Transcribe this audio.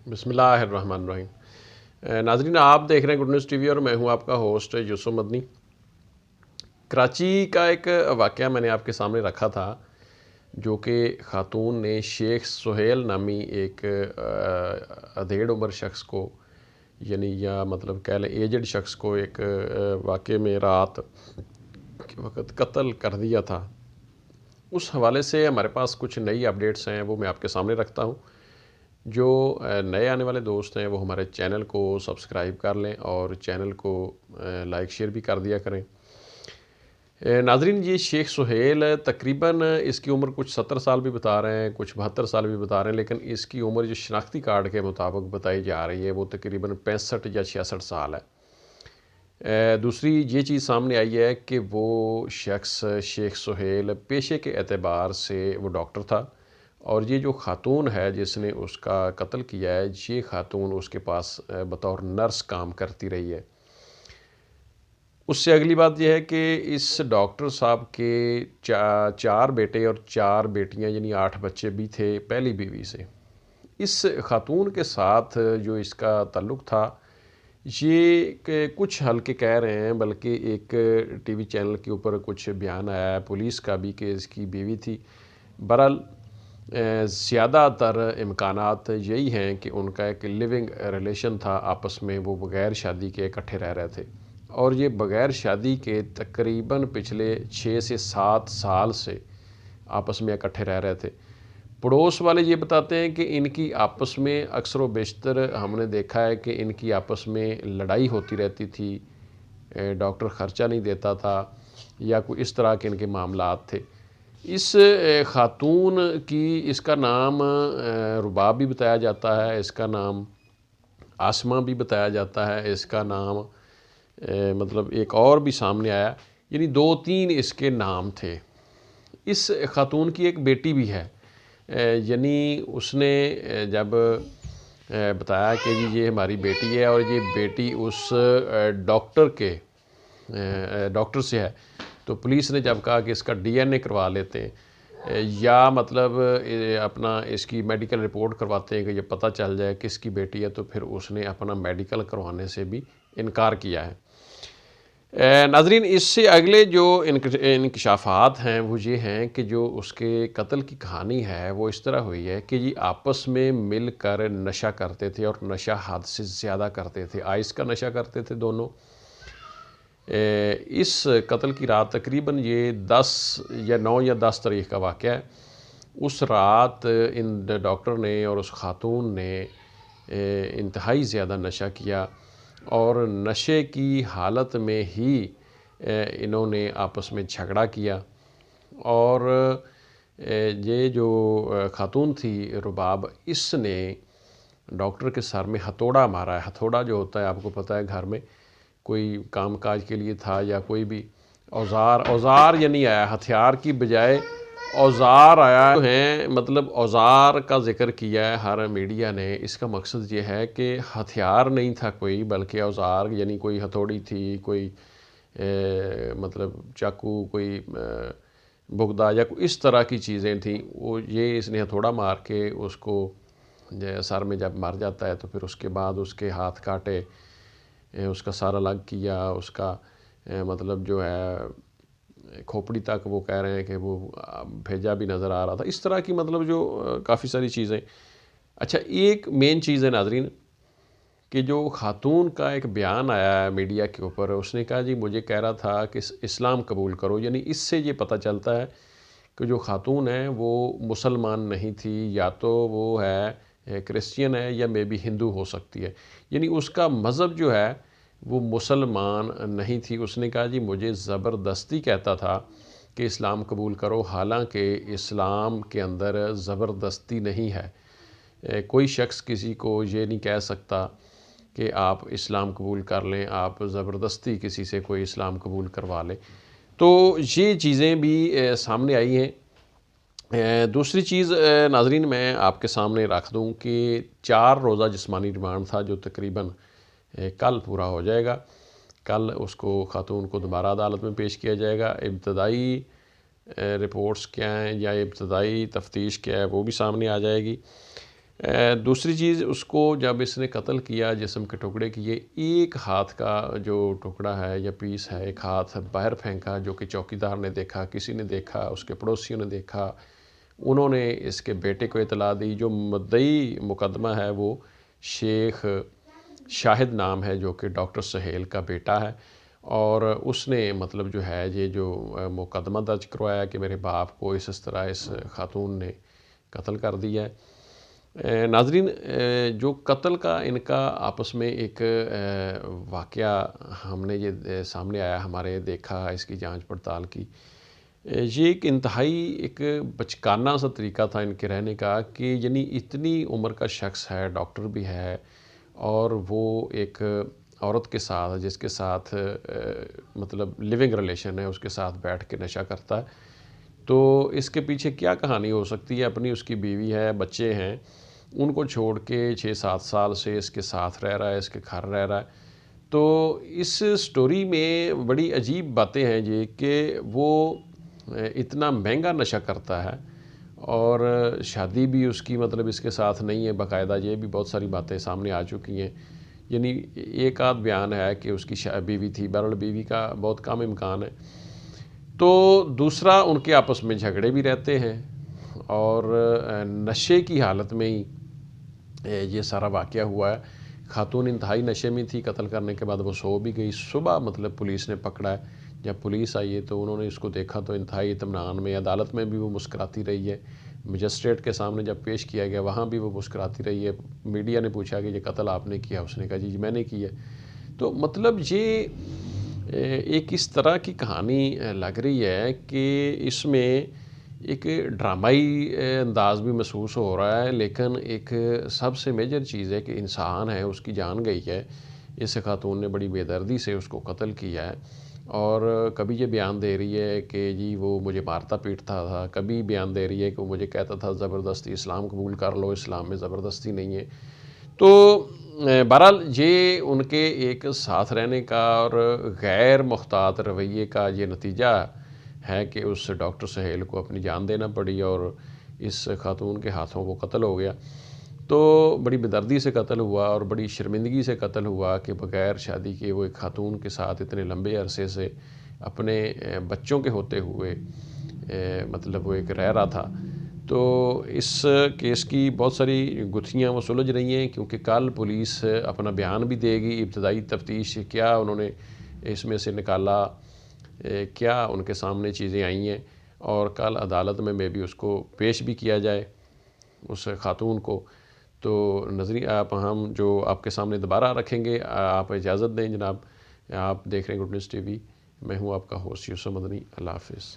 بسم اللہ الرحمن الرحیم۔ ناظرین، آپ دیکھ رہے ہیں گڈ نیوز ٹی وی اور میں ہوں آپ کا ہوسٹ یوسف مدنی۔ کراچی کا ایک واقعہ میں نے آپ کے سامنے رکھا تھا، جو کہ خاتون نے شیخ سہیل نامی ایک ادھیڑ عمر شخص کو، یعنی یا مطلب کہہ لیں ایجڈ شخص کو، ایک واقعے میں رات کے وقت قتل کر دیا تھا۔ اس حوالے سے ہمارے پاس کچھ نئی اپڈیٹس ہیں، وہ میں آپ کے سامنے رکھتا ہوں۔ جو نئے آنے والے دوست ہیں وہ ہمارے چینل کو سبسکرائب کر لیں اور چینل کو لائک شیئر بھی کر دیا کریں۔ ناظرین، یہ شیخ سہیل تقریباً اس کی عمر کچھ 70 سال بھی بتا رہے ہیں، کچھ 72 سال بھی بتا رہے ہیں، لیکن اس کی عمر جو شناختی کارڈ کے مطابق بتائی جا رہی ہے وہ تقریباً 65 یا 66 سال ہے۔ دوسری یہ چیز سامنے آئی ہے کہ وہ شخص شیخ سہیل پیشے کے اعتبار سے وہ ڈاکٹر تھا، اور یہ جو خاتون ہے جس نے اس کا قتل کیا ہے، یہ خاتون اس کے پاس بطور نرس کام کرتی رہی ہے۔ اس سے اگلی بات یہ ہے کہ اس ڈاکٹر صاحب کے 4 بیٹے اور 4 بیٹیاں، یعنی 8 بچے بھی تھے پہلی بیوی سے۔ اس خاتون کے ساتھ جو اس کا تعلق تھا، یہ کہ کچھ ہلکے کہہ رہے ہیں، بلکہ ایک ٹی وی چینل کے اوپر کچھ بیان آیا ہے پولیس کا بھی کہ اس کی بیوی تھی۔ بہرحال زیادہ تر امکانات یہی ہیں کہ ان کا ایک لیونگ ریلیشن تھا، آپس میں وہ بغیر شادی کے اکٹھے رہ رہے تھے، اور یہ بغیر شادی کے تقریباً پچھلے 6 سے 7 سال سے آپس میں اکٹھے رہ رہے تھے۔ پڑوس والے یہ بتاتے ہیں کہ ان کی آپس میں اکثر و بیشتر ہم نے دیکھا ہے کہ ان کی آپس میں لڑائی ہوتی رہتی تھی، ڈاکٹر خرچہ نہیں دیتا تھا یا کوئی اس طرح کے ان کے معاملات تھے۔ اس خاتون کی، اس کا نام رباب بھی بتایا جاتا ہے، اس کا نام آسمہ بھی بتایا جاتا ہے، اس کا نام مطلب ایک اور بھی سامنے آیا، یعنی 2-3 اس کے نام تھے۔ اس خاتون کی ایک بیٹی بھی ہے، یعنی اس نے جب بتایا کہ جی یہ ہماری بیٹی ہے اور یہ بیٹی اس ڈاکٹر سے ہے، تو پولیس نے جب کہا کہ اس کا ڈی این اے کروا لیتے ہیں یا مطلب اپنا اس کی میڈیکل رپورٹ کرواتے ہیں کہ یہ پتہ چل جائے کس کی بیٹی ہے، تو پھر اس نے اپنا میڈیکل کروانے سے بھی انکار کیا ہے۔ ناظرین، اس سے اگلے جو انکشافات ہیں وہ یہ ہیں کہ جو اس کے قتل کی کہانی ہے وہ اس طرح ہوئی ہے کہ یہ آپس میں مل کر نشہ کرتے تھے، اور نشہ حد سے زیادہ کرتے تھے، آئس کا نشہ کرتے تھے دونوں۔ اس قتل کی رات تقریباً یہ 9 یا 10 تاریخ کا واقعہ ہے۔ اس رات ان ڈاکٹر نے اور اس خاتون نے انتہائی زیادہ نشہ کیا، اور نشے کی حالت میں ہی انہوں نے آپس میں جھگڑا کیا، اور یہ جو خاتون تھی رباب، اس نے ڈاکٹر کے سر میں ہتھوڑا مارا ہے۔ ہتھوڑا جو ہوتا ہے آپ کو پتہ ہے، گھر میں کوئی کام کاج کے لیے تھا یا کوئی بھی اوزار یعنی آیا، ہتھیار کی بجائے اوزار آیا ہیں، مطلب اوزار کا ذکر کیا ہے ہر میڈیا نے۔ اس کا مقصد یہ ہے کہ ہتھیار نہیں تھا کوئی، بلکہ اوزار، یعنی کوئی ہتھوڑی تھی، کوئی مطلب چاقو، کوئی بگدا یا کوئی اس طرح کی چیزیں تھیں، وہ یہ اس نے ہتھوڑا مار کے اس کو سر میں جب مر جاتا ہے تو پھر اس کے بعد اس کے ہاتھ کاٹے، اس کا سر الگ کیا، اس کا مطلب جو ہے کھوپڑی تک وہ کہہ رہے ہیں کہ وہ بھیجا بھی نظر آ رہا تھا، اس طرح کی مطلب جو کافی ساری چیزیں۔ اچھا، ایک مین چیز ہے ناظرین کہ جو خاتون کا ایک بیان آیا ہے میڈیا کے اوپر، اس نے کہا جی مجھے کہہ رہا تھا کہ اسلام قبول کرو، یعنی اس سے یہ پتہ چلتا ہے کہ جو خاتون ہے وہ مسلمان نہیں تھی، یا تو وہ ہے کرسچین ہے یا مے بی ہندو ہو سکتی ہے، یعنی اس کا مذہب جو ہے وہ مسلمان نہیں تھی۔ اس نے کہا جی مجھے زبردستی کہتا تھا کہ اسلام قبول کرو، حالانکہ اسلام کے اندر زبردستی نہیں ہے۔ کوئی شخص کسی کو یہ نہیں کہہ سکتا کہ آپ اسلام قبول کر لیں، آپ زبردستی کسی سے کوئی اسلام قبول کروا لیں۔ تو یہ چیزیں بھی سامنے آئی ہیں۔ دوسری چیز ناظرین میں آپ کے سامنے رکھ دوں کہ 4 روزہ جسمانی ریمانڈ تھا، جو تقریباً کل پورا ہو جائے گا۔ کل اس کو خاتون کو دوبارہ عدالت میں پیش کیا جائے گا۔ ابتدائی رپورٹس کیا ہیں یا ابتدائی تفتیش کیا ہے وہ بھی سامنے آ جائے گی۔ دوسری چیز، اس کو جب اس نے قتل کیا، جسم کے ٹکڑے کیے، ایک ہاتھ کا جو ٹکڑا ہے یا پیس ہے، ایک ہاتھ باہر پھینکا، جو کہ چوکیدار نے دیکھا، کسی نے دیکھا، اس کے پڑوسیوں نے دیکھا، انہوں نے اس کے بیٹے کو اطلاع دی۔ جو مدعی مقدمہ ہے وہ شیخ شاہد نام ہے، جو کہ ڈاکٹر سہیل کا بیٹا ہے، اور اس نے مطلب جو ہے یہ جو مقدمہ درج کروایا کہ میرے باپ کو اس طرح اس خاتون نے قتل کر دیا ہے۔ ناظرین، جو قتل کا ان کا آپس میں ایک واقعہ ہم نے یہ سامنے آیا، ہمارے دیکھا، اس کی جانچ پڑتال کی، یہ ایک انتہائی ایک بچکانہ سا طریقہ تھا ان کے رہنے کا، کہ یعنی اتنی عمر کا شخص ہے، ڈاکٹر بھی ہے، اور وہ ایک عورت کے ساتھ، جس کے ساتھ مطلب لیونگ ریلیشن ہے، اس کے ساتھ بیٹھ کے نشہ کرتا ہے۔ تو اس کے پیچھے کیا کہانی ہو سکتی ہے؟ اپنی اس کی بیوی ہے، بچے ہیں، ان کو چھوڑ کے 6-7 سال سے اس کے ساتھ رہ رہا ہے، اس کے گھر رہ رہا ہے۔ تو اس سٹوری میں بڑی عجیب باتیں ہیں یہ، کہ وہ اتنا مہنگا نشہ کرتا ہے، اور شادی بھی اس کی مطلب اس کے ساتھ نہیں ہے باقاعدہ، یہ بھی بہت ساری باتیں سامنے آ چکی ہیں۔ یعنی ایک آدھ بیان ہے کہ اس کی بیوی تھی، بہرحال بیوی کا بہت کم امکان ہے۔ تو دوسرا، ان کے آپس میں جھگڑے بھی رہتے ہیں، اور نشے کی حالت میں ہی یہ سارا واقعہ ہوا ہے۔ خاتون انتہائی نشے میں تھی، قتل کرنے کے بعد وہ سو بھی گئی۔ صبح مطلب پولیس نے پکڑا ہے، جب پولیس آئی ہے تو انہوں نے اس کو دیکھا تو انتہائی اطمینان میں، عدالت میں بھی وہ مسکراتی رہی ہے، مجسٹریٹ کے سامنے جب پیش کیا گیا وہاں بھی وہ مسکراتی رہی ہے۔ میڈیا نے پوچھا کہ یہ قتل آپ نے کیا؟ اس نے کہا جی میں نے کیا۔ تو مطلب یہ ایک اس طرح کی کہانی لگ رہی ہے کہ اس میں ایک ڈرامائی انداز بھی محسوس ہو رہا ہے، لیکن ایک سب سے میجر چیز ہے کہ انسان ہے، اس کی جان گئی ہے، اس خاتون نے بڑی بے دردی سے اس کو قتل کیا ہے، اور کبھی یہ بیان دے رہی ہے کہ جی وہ مجھے مارتا پیٹتا تھا، کبھی بیان دے رہی ہے کہ وہ مجھے کہتا تھا زبردستی اسلام قبول کر لو، اسلام میں زبردستی نہیں ہے۔ تو بہرحال یہ ان کے ایک ساتھ رہنے کا اور غیر محتاط رویے کا یہ نتیجہ ہے کہ اس ڈاکٹر سہیل کو اپنی جان دینا پڑی، اور اس خاتون کے ہاتھوں وہ قتل ہو گیا۔ تو بڑی بدردی سے قتل ہوا، اور بڑی شرمندگی سے قتل ہوا کہ بغیر شادی کے وہ ایک خاتون کے ساتھ اتنے لمبے عرصے سے اپنے بچوں کے ہوتے ہوئے مطلب وہ ایک رہ رہا تھا۔ تو اس کیس کی بہت ساری گتھیاں وہ سلجھ رہی ہیں، کیونکہ کل پولیس اپنا بیان بھی دے گی، ابتدائی تفتیش کیا انہوں نے اس میں سے نکالا، کیا ان کے سامنے چیزیں آئی ہیں، اور کل عدالت میں بھی اس کو پیش بھی کیا جائے اس خاتون کو۔ تو نظری ہم جو آپ کے سامنے دوبارہ رکھیں گے، آپ اجازت دیں جناب۔ آپ دیکھ رہے ہیں گڈ نیوز ٹی وی، میں ہوں آپ کا ہوسٹ یوسف مدنی۔ اللہ حافظ۔